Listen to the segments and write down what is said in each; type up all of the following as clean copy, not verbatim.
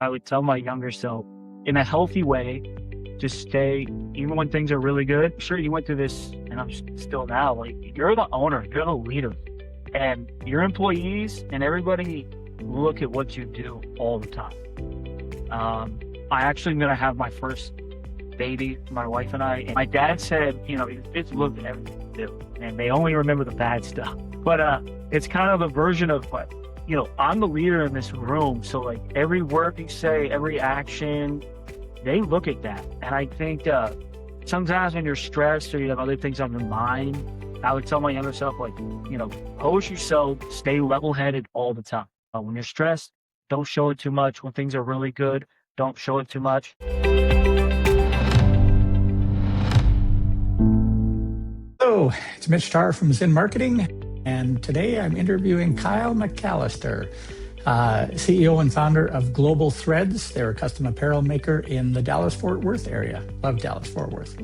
I would tell my younger self in a healthy way, just stay, even when things are really good. Sure, you went through this, and I'm still now. Like, you're the owner, you're the leader, and your employees and everybody look at what you do all the time. I actually am going to have my first baby, my wife and I. And my dad said, it's look at everything you do, and they only remember the bad stuff. But it's kind of a version of what, I'm the leader in this room. So like every word you say, every action, they look at that. And I think sometimes when you're stressed or you have other things on your mind, I would tell my younger self, like, pose yourself, stay level headed all the time. When you're stressed, don't show it too much. When things are really good, don't show it too much. Hello, it's Mitch Tarr from Zen Marketing, and today I'm interviewing Kyle McAllister, CEO and founder of Global Threads. They're a custom apparel maker in the Dallas-Fort Worth area. Love Dallas-Fort Worth.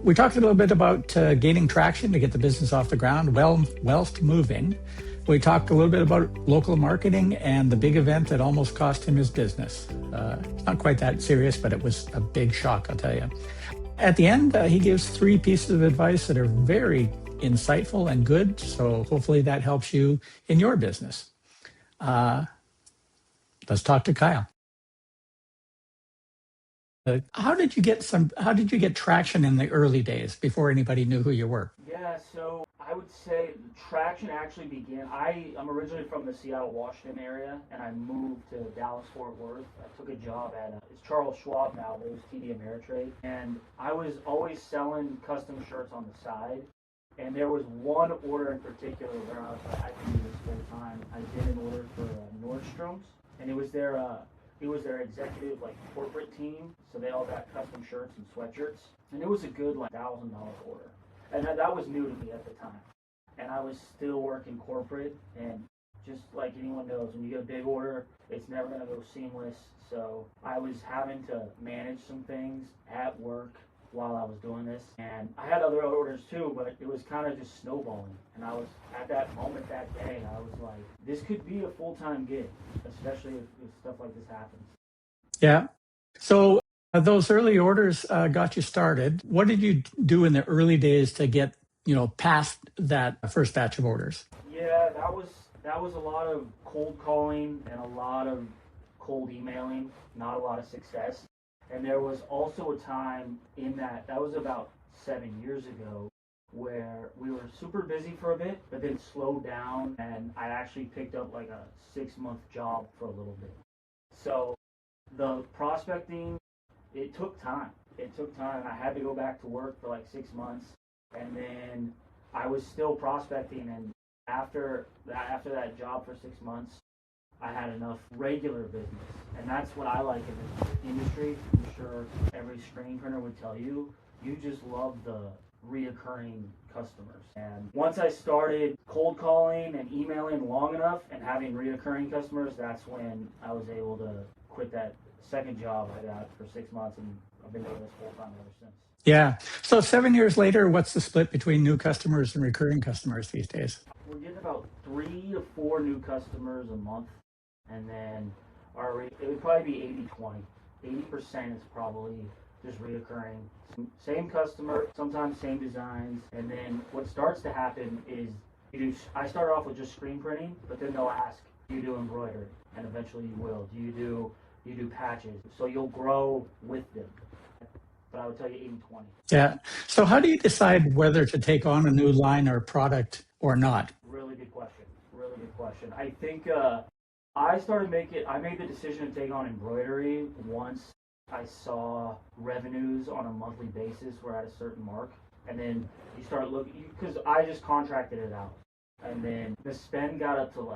We talked a little bit about gaining traction to get the business off the ground, wealth moving. We talked a little bit about local marketing and the big event that almost cost him his business. It's not quite that serious, but it was a big shock, I'll tell you. At the end, he gives 3 pieces of advice that are very insightful and good. So hopefully that helps you in your business. Let's talk to Kyle. How did you get traction in the early days before anybody knew who you were? Yeah, so I would say the traction actually began. I'm originally from the Seattle, Washington area, and I moved to Dallas, Fort Worth. I took a job at it's Charles Schwab now, but it was TD Ameritrade, and I was always selling custom shirts on the side. And there was one order in particular where I was like, I can do this full time. I did an order for Nordstrom's, and it was their executive like corporate team, so they all got custom shirts and sweatshirts, and it was a good like $1,000 order. And that was new to me at the time. And I was still working corporate, and just like anyone knows, when you get a big order, it's never going to go seamless. So I was having to manage some things at work while I was doing this. And I had other orders too, but it was kind of just snowballing. And I was at that moment that day, I was like, this could be a full-time gig, especially if stuff like this happens. Yeah. So those early orders got you started. What did you do in the early days to get, past that first batch of orders? Yeah, that was a lot of cold calling and a lot of cold emailing, not a lot of success. And there was also a time in that was about 7 years ago, where we were super busy for a bit, but then slowed down, and I actually picked up like a 6-month job for a little bit. So the prospecting, it took time. It took time. I had to go back to work for like 6 months, and then I was still prospecting. And after that job for 6 months, I had enough regular business, and that's what I like in this industry. I'm sure every screen printer would tell you. You just love the reoccurring customers. And once I started cold calling and emailing long enough and having reoccurring customers, that's when I was able to quit that second job I got for 6 months, and I've been doing this full time ever since. Yeah. So 7 years later, what's the split between new customers and recurring customers these days? We're getting about 3 to 4 new customers a month, and then it would probably be 80-20. 80% is probably just reoccurring. Same customer, sometimes same designs, and then what starts to happen is I start off with just screen printing, but then they'll ask, do you do embroidery? And eventually you will. Do you do patches? So you'll grow with them. But I would tell you 80-20. Yeah. So how do you decide whether to take on a new line or product or not? Really good question. Really good question. I think I made the decision to take on embroidery once I saw revenues on a monthly basis were at a certain mark. And then you start looking, because I just contracted it out. And then the spend got up to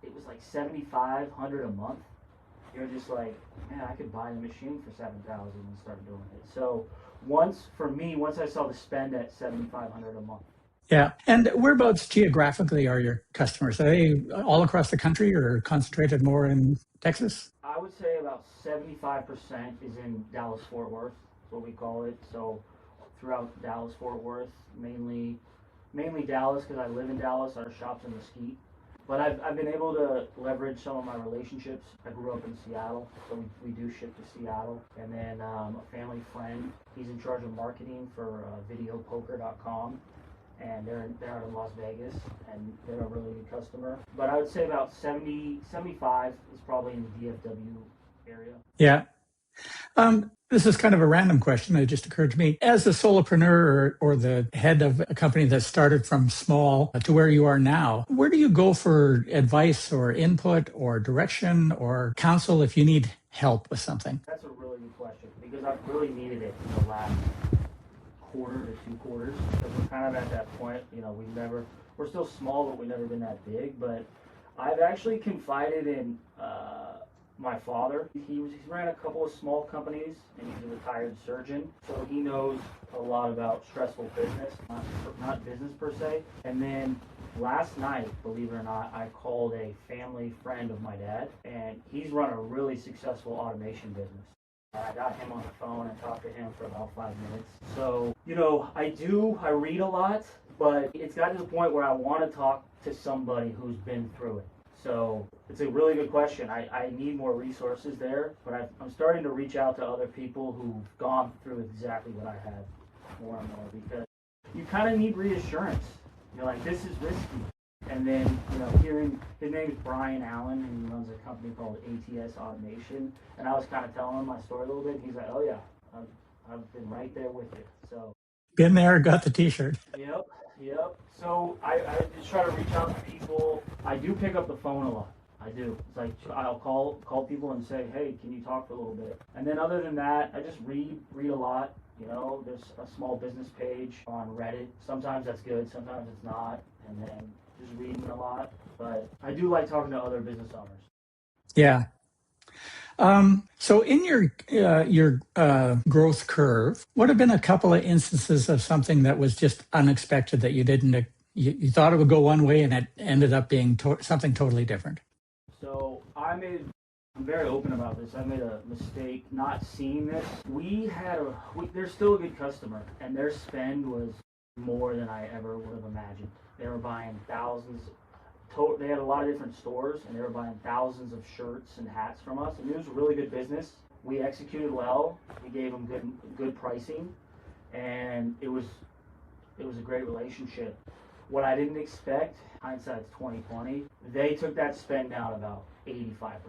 it was like $7,500 a month. You're just like, man, I could buy a machine for $7,000 and start doing it. So once I saw the spend at $7,500 a month. Yeah. And whereabouts geographically are your customers? Are they all across the country or concentrated more in Texas? I would say about 75% is in Dallas-Fort Worth. That's what we call it. So throughout Dallas-Fort Worth, mainly Dallas, because I live in Dallas. Our shop's in Mesquite. But I've been able to leverage some of my relationships. I grew up in Seattle, so we do ship to Seattle. And then a family friend, he's in charge of marketing for videopoker.com. And they're out of Las Vegas, and they're a really good customer. But I would say about 75 is probably in the DFW area. Yeah. This is kind of a random question. It just occurred to me. As a solopreneur or the head of a company that started from small to where you are now, where do you go for advice or input or direction or counsel if you need help with something? That's a really good question because I've really needed it in the last quarter to 2 quarters because we're kind of at that point. We're still small, but we've never been that big. But I've actually confided in my father. He's ran a couple of small companies, and he's a retired surgeon, so he knows a lot about stressful business, not business per se. And then last night, believe it or not, I called a family friend of my dad, and he's run a really successful automation business. I got him on the phone and talked to him for about 5 minutes. So, I read a lot, but it's gotten to the point where I want to talk to somebody who's been through it. So it's a really good question. I need more resources there, but I'm starting to reach out to other people who've gone through exactly what I had more and more because you kind of need reassurance. You're like, this is risky. And then, hearing his name is Brian Allen, and he runs a company called ATS Automation. And I was kind of telling him my story a little bit. And he's like, oh, yeah, I've been right there with you. So, been there, got the T-shirt. Yep. So I just try to reach out to people. I do pick up the phone a lot. I do. It's like I'll call people and say, hey, can you talk for a little bit? And then other than that, I just read a lot. There's a small business page on Reddit. Sometimes that's good, sometimes it's not. And then just reading a lot. But I do like talking to other business owners. Yeah. So in your growth curve, what have been a couple of instances of something that was just unexpected that you thought it would go one way and it ended up being something totally different? So I'm very open about this. I made a mistake not seeing this. They're still a good customer, and their spend was more than I ever would have imagined. They were buying thousands. They had a lot of different stores, and they were buying thousands of shirts and hats from us. And it was a really good business. We executed well. We gave them good pricing, and it was a great relationship. What I didn't expect, hindsight's 2020, they took that spend down about 85%,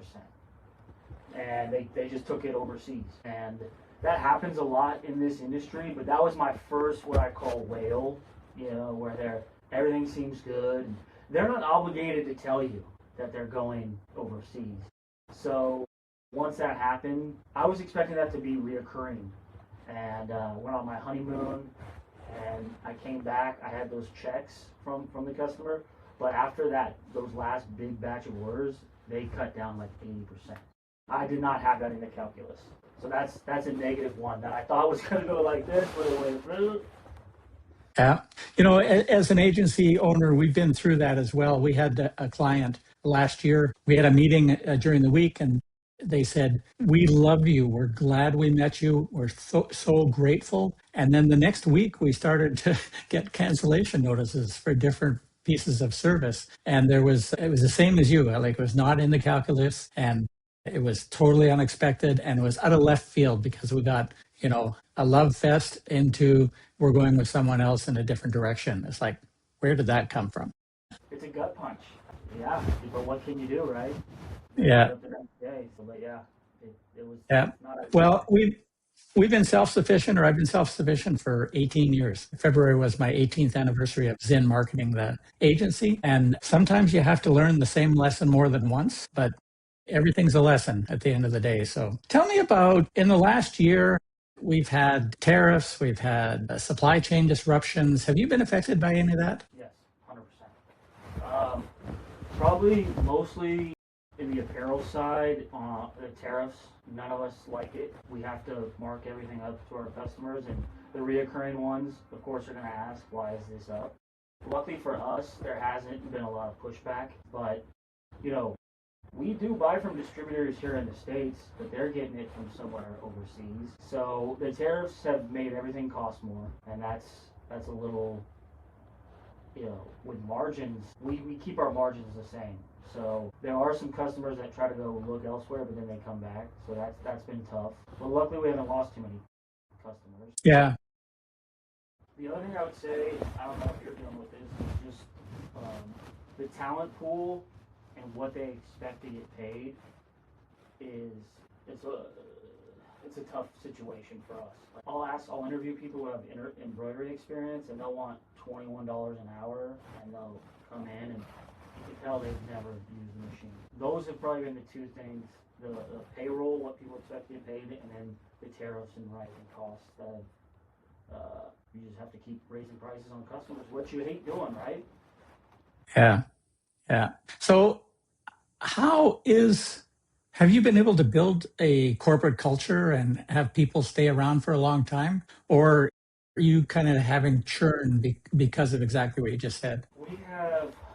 and they just took it overseas. And that happens a lot in this industry. But that was my first what I call whale, where everything seems good. And they're not obligated to tell you that they're going overseas. So once that happened, I was expecting that to be reoccurring. And went on my honeymoon, and I came back. I had those checks from the customer. But after that, those last big batch of orders, they cut down like 80%. I did not have that in the calculus. So that's a negative one that I thought was going to go like this, but it went through. Yeah. As an agency owner, we've been through that as well. We had a client last year. We had a meeting during the week, and they said, we love you. We're glad we met you. We're so grateful. And then the next week, we started to get cancellation notices for different pieces of service. And it was the same as you. Like, it was not in the calculus, and it was totally unexpected, and it was out of left field because we got, a love fest into we're going with someone else in a different direction. It's like, where did that come from? It's a gut punch. Yeah, but what can you do, right? Yeah. It was. Yeah. Well, we've been self-sufficient, or I've been self-sufficient for 18 years. February was my 18th anniversary of Zinn Marketing, the agency. And sometimes you have to learn the same lesson more than once, but everything's a lesson at the end of the day. So tell me about, in the last year, we've had tariffs, we've had supply chain disruptions. Have you been affected by any of that? Yes, 100%. Probably mostly in the apparel side, the tariffs, none of us like it. We have to mark everything up to our customers, and the reoccurring ones, of course, are going to ask, why is this up? Luckily for us, there hasn't been a lot of pushback, but, we do buy from distributors here in the States, but they're getting it from somewhere overseas. So the tariffs have made everything cost more, and that's a little with margins, we keep our margins the same. So there are some customers that try to go look elsewhere, but then they come back. So that's been tough. But luckily, we haven't lost too many customers. Yeah. The other thing I would say, I don't know if you're dealing with this, is just the talent pool and what they expect to get paid is it's a it's a tough situation for us. Like, I'll interview people who have embroidery experience, and they'll want $21 an hour, and they'll come in and you can tell they've never used the machine. Those have probably been the two things: the payroll, what people expect to get paid, and then the tariffs and rising costs that you just have to keep raising prices on customers, which you hate doing, right? Yeah. Yeah. So have you been able to build a corporate culture and have people stay around for a long time? Or are you kind of having churn because of exactly what you just said?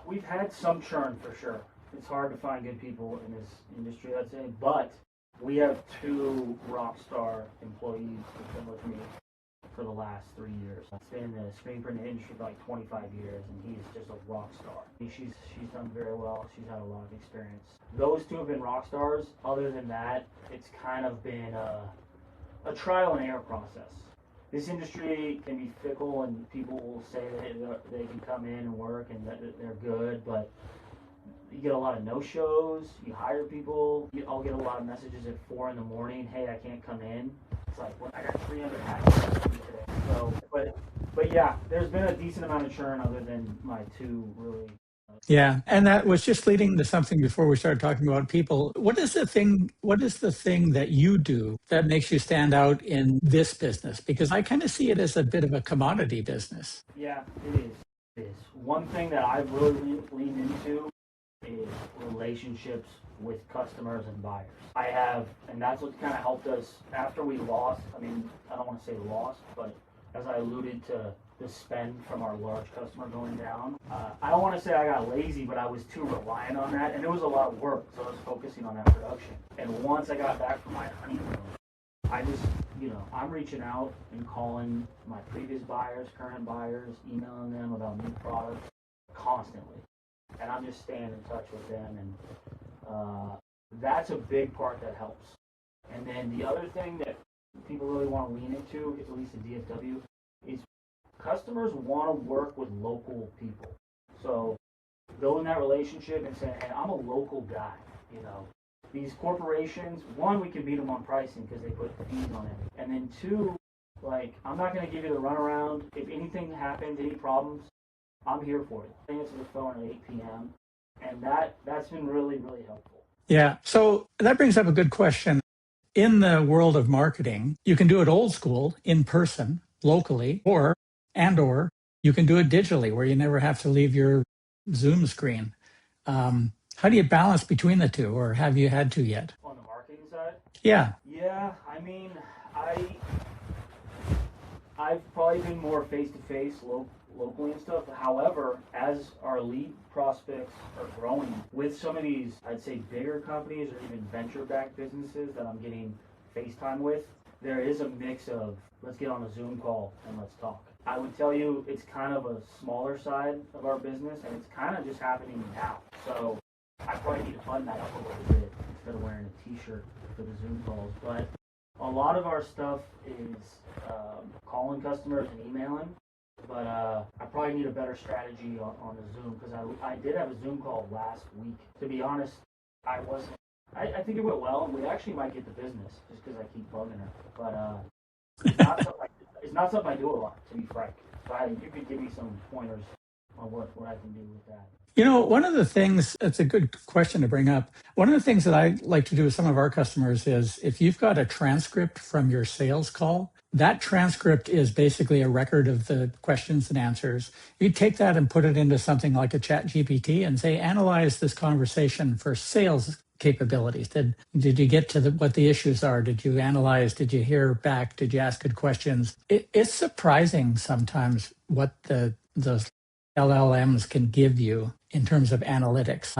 We've had some churn for sure. It's hard to find good people in this industry, I'd say, but we have two rock star employees who've been with me for the last 3 years. I've been in the screen printing industry for like 25 years, and he's just a rock star. She's done very well. She's had a lot of experience. Those two have been rock stars. Other than that, it's kind of been a trial and error process. This industry can be fickle, and people will say that they can come in and work and that they're good, but you get a lot of no-shows. You hire people. I'll get a lot of messages at 4 in the morning. Hey, I can't come in. It's like, well, I got 300 packages to do today. So, but yeah, there's been a decent amount of churn other than my two really. Yeah, and that was just leading to something before we started talking about people. What is the thing that you do that makes you stand out in this business? Because I kind of see it as a bit of a commodity business. Yeah, it is. It is. One thing that I've really leaned into is relationships with customers and buyers. And that's what kind of helped us after we lost. I mean, I don't want to say lost, but as I alluded to the spend from our large customer going down, I don't want to say I got lazy, but I was too reliant on that, and it was a lot of work, so I was focusing on that production. And once I got back from my honeymoon, I just, I'm reaching out and calling my previous buyers, current buyers, emailing them about new products constantly. And I'm just staying in touch with them, and that's a big part that helps. And then the other thing that people really want to lean into, at least in DFW, is customers want to work with local people. So building that relationship and saying, hey, I'm a local guy. These corporations, one, we can beat them on pricing because they put fees on it. And then two, like, I'm not going to give you the runaround. If anything happens, any problems, I'm here for it. I answer the phone at 8 p.m. And that's been really, really helpful. Yeah. So that brings up a good question. In the world of marketing, you can do it old school, in person, locally, or you can do it digitally where you never have to leave your Zoom screen. How do you balance between the two, or have you had to yet? On the marketing side? Yeah. Yeah, I mean, I've probably been more face-to-face, locally and stuff. However, as our lead prospects are growing with some of these, I'd say, bigger companies or even venture-backed businesses that I'm getting FaceTime with, there is a mix of let's get on a Zoom call and let's talk. I would tell you it's kind of a smaller side of our business, and it's kind of just happening now. So I probably need to fund that up a little bit instead of wearing a t-shirt for the Zoom calls. But a lot of our stuff is calling customers and emailing. But I probably need a better strategy on the Zoom, because I did have a Zoom call last week. To be honest, I wasn't. I think it went well, and we actually might get the business just because I keep bugging her. But it's not something I do a lot, to be frank. So you could give me some pointers on what I can do with that. One of the things, it's a good question to bring up. One of the things that I like to do with some of our customers is if you've got a transcript from your sales call, that transcript is basically a record of the questions and answers. You take that and put it into something like a Chat GPT and say, analyze this conversation for sales capabilities. Did you get to what the issues are? Did you analyze? Did you hear back? Did you ask good questions? It's surprising sometimes what those LLMs can give you in terms of analytics.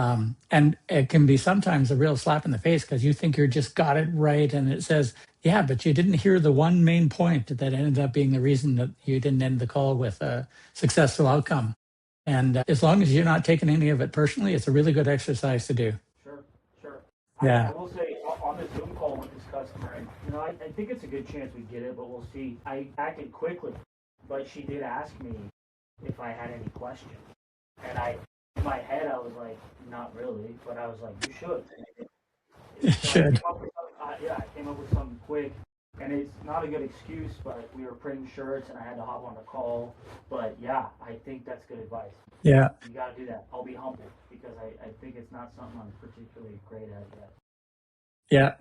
And it can be sometimes a real slap in the face because you think you just got it right. And it says, yeah, but you didn't hear the one main point that ended up being the reason that you didn't end the call with a successful outcome. And as long as you're not taking any of it personally, it's a really good exercise to do. Sure, sure. I Yeah. will say on the Zoom call with this customer, and I think it's a good chance we get it, but we'll see. I acted quickly, but she did ask me if I had any questions, and in my head, I was like, not really, but I was like, you should. It So I came should. up with yeah, I came up with something quick, and it's not a good excuse, but we were printing shirts, and I had to hop on the call. But yeah, I think that's good advice. Yeah. You got to do that. I'll be humble because I think it's not something I'm particularly great at yet. Yeah.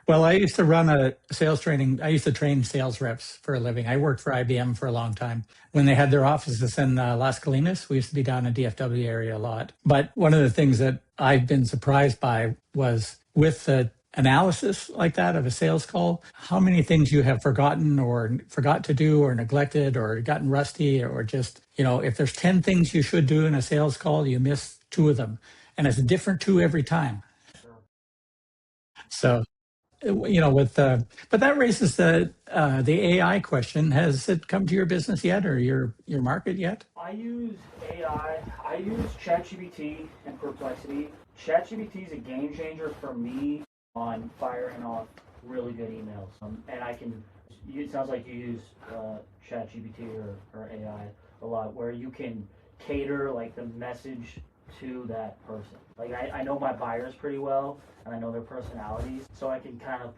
Well, I used to run a sales training. I used to train sales reps for a living. I worked for IBM for a long time. When they had their offices in Las Colinas, we used to be down in the DFW area a lot. But one of the things that I've been surprised by was with the analysis like that of a sales call, how many things you have forgotten or forgot to do or neglected or gotten rusty or just, if there's 10 things you should do in a sales call, you miss two of them. And it's a different two every time. Sure. So but that raises the AI question. Has it come to your business yet, or your market yet? I use AI. I use ChatGPT and Perplexity. ChatGPT is a game changer for me on firing off really good emails. And it sounds like you use ChatGPT or AI a lot, where you can cater like the message to that person. Like I know my buyers pretty well, and I know their personalities, so I can kind of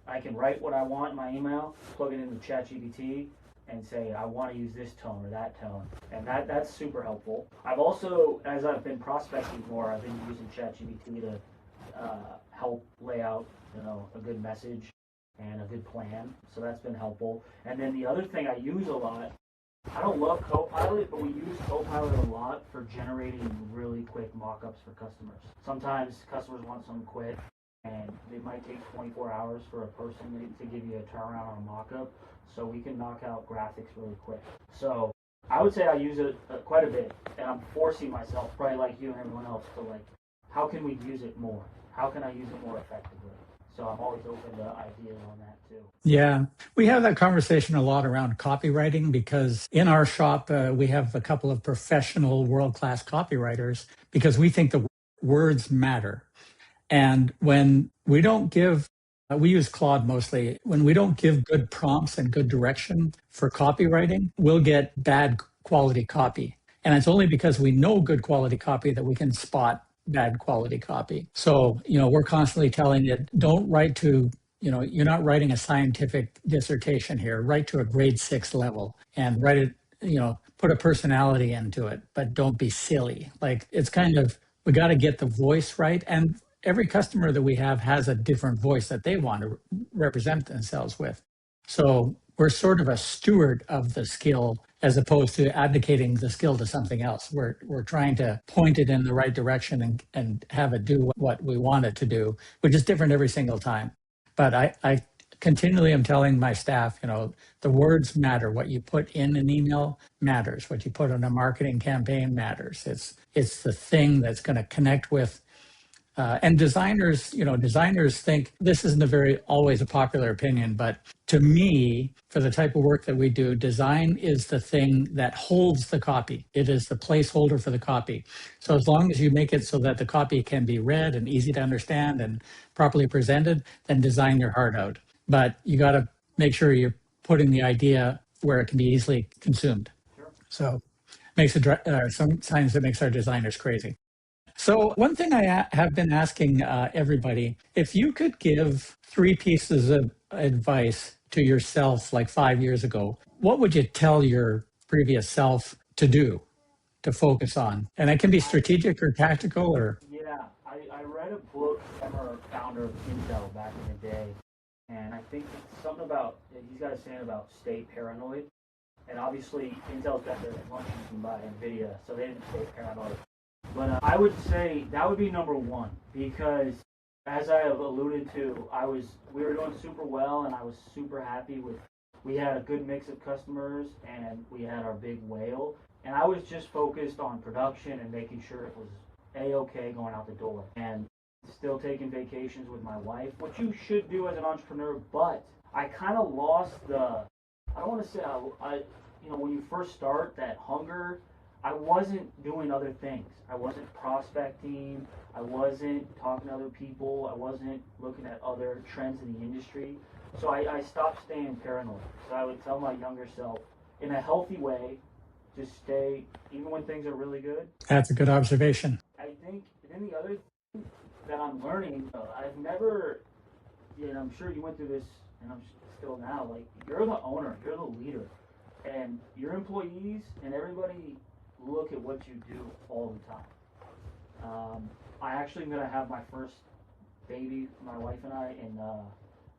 I can write what I want in my email, plug it into ChatGPT, and say I want to use this tone or that tone, and that's super helpful. I've also, as I've been prospecting more, I've been using ChatGPT to help lay out a good message and a good plan, so that's been helpful. And then the other thing I use a lot, I don't love Copilot, but we use Copilot a lot for generating really quick mock-ups for customers. Sometimes customers want something quick, and it might take 24 hours for a person to give you a turnaround on a mock-up, so we can knock out graphics really quick. So I would say I use it quite a bit, and I'm forcing myself, probably like you and everyone else, to how can we use it more? How can I use it more effectively? So I'm always open to ideas on that too. Yeah, we have that conversation a lot around copywriting because in our shop, we have a couple of professional world-class copywriters because we think the words matter. And when we don't we use Claude mostly. When we don't give good prompts and good direction for copywriting, we'll get bad quality copy. And it's only because we know good quality copy that we can spot bad quality copy. So, we're constantly telling it, don't write to, you're not writing a scientific dissertation here. Write to a grade 6 level and write it, put a personality into it, but don't be silly. Like it's we got to get the voice right. And every customer that we have has a different voice that they want to represent themselves with. So we're sort of a steward of the skill as opposed to abdicating the skill to something else. We're trying to point it in the right direction and have it do what we want it to do, which is different every single time. But I continually am telling my staff, the words matter. What you put in an email matters. What you put on a marketing campaign matters. It's the thing that's going to connect with. And designers think this isn't always a popular opinion, but to me, for the type of work that we do, design is the thing that holds the copy. It is the placeholder for the copy. So as long as you make it so that the copy can be read and easy to understand and properly presented, then design your heart out. But you got to make sure you're putting the idea where it can be easily consumed. Sure. So sometimes it makes our designers crazy. So one thing I have been asking everybody, if you could give 3 pieces of advice to yourself like 5 years ago, what would you tell your previous self to do, to focus on? And it can be strategic or tactical or... Yeah, I read a book from a founder of Intel back in the day, and I think it's something about, he's got a saying about stay paranoid. And obviously Intel's got their lunch you can buy NVIDIA, so they didn't stay paranoid. But I would say that would be number one, because as I have alluded to, we were doing super well, and I was super happy we had a good mix of customers, and we had our big whale, and I was just focused on production and making sure it was A-okay going out the door, and still taking vacations with my wife, which you should do as an entrepreneur. But I kind of lost I don't want to say, when you first start, that hunger, I wasn't doing other things. I wasn't prospecting. I wasn't talking to other people. I wasn't looking at other trends in the industry. So I stopped staying paranoid. So I would tell my younger self, in a healthy way, just stay, even when things are really good. That's a good observation. I think, then the other thing that I'm learning, I've never, I'm sure you went through this, and I'm still now, like, you're the owner, you're the leader, and your employees and everybody look at what you do all the time. I actually am going to have my first baby, my wife and I, and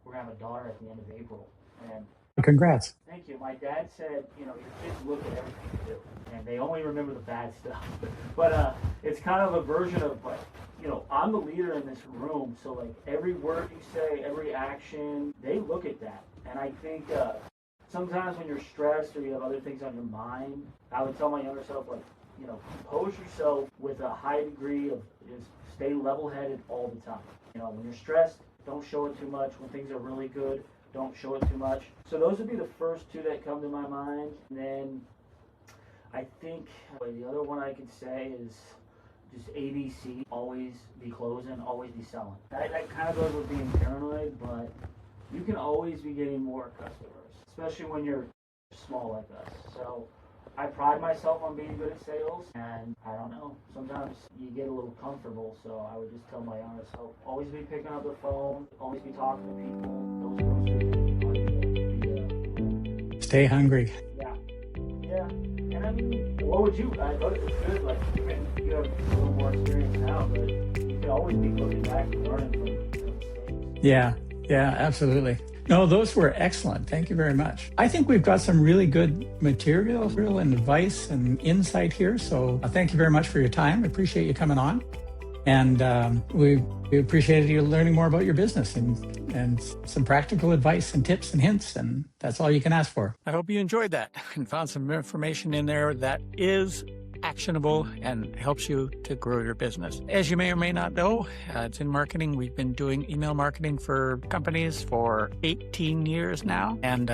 we're going to have a daughter at the end of April. And Congrats. thank you. My dad said, your kids look at everything you do, and they only remember the bad stuff. But it's kind of a version of, like, I'm the leader in this room, so, like, every word you say, every action, they look at that. And I think sometimes when you're stressed or you have other things on your mind, I would tell my younger self, like, compose yourself with a high degree of just stay level-headed all the time. When you're stressed, don't show it too much. When things are really good, don't show it too much. So those would be the first two that come to my mind. And then I think the other one I could say is just ABC, always be closing, always be selling. That kind of goes with being paranoid, but you can always be getting more customers, especially when you're small like us. So I pride myself on being good at sales, and I don't know, sometimes you get a little comfortable, so I would just tell my younger self, always be picking up the phone, always be talking to people. Those groceries, Stay hungry. Yeah. And I mean, what would you, I thought it was good, like, you have a little more experience now, but you can always be looking back and learning from mistakes. Yeah, absolutely. No, those were excellent. Thank you very much. I think we've got some really good material and advice and insight here. So thank you very much for your time. I appreciate you coming on. And we appreciated you learning more about your business and some practical advice and tips and hints. And that's all you can ask for. I hope you enjoyed that and found some information in there that is actionable and helps you to grow your business. As you may or may not know, it's in marketing. We've been doing email marketing for companies for 18 years now. And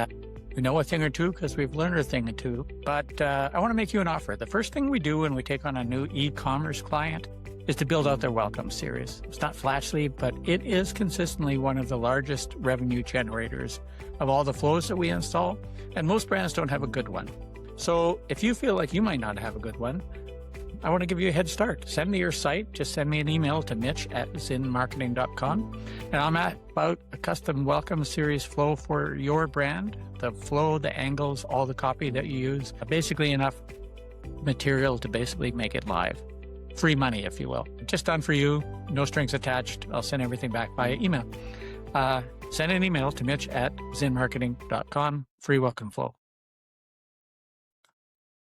we know a thing or two because we've learned a thing or two. But I want to make you an offer. The first thing we do when we take on a new e-commerce client is to build out their welcome series. It's not flashy, but it is consistently one of the largest revenue generators of all the flows that we install. And most brands don't have a good one. So if you feel like you might not have a good one, I want to give you a head start. Send me your site. Just send me an email to mitch@zinmarketing.com. And I'm about a custom welcome series flow for your brand. The flow, the angles, all the copy that you use. Basically enough material to basically make it live. Free money, if you will. Just done for you. No strings attached. I'll send everything back via email. Send an email to mitch@zinmarketing.com. Free welcome flow.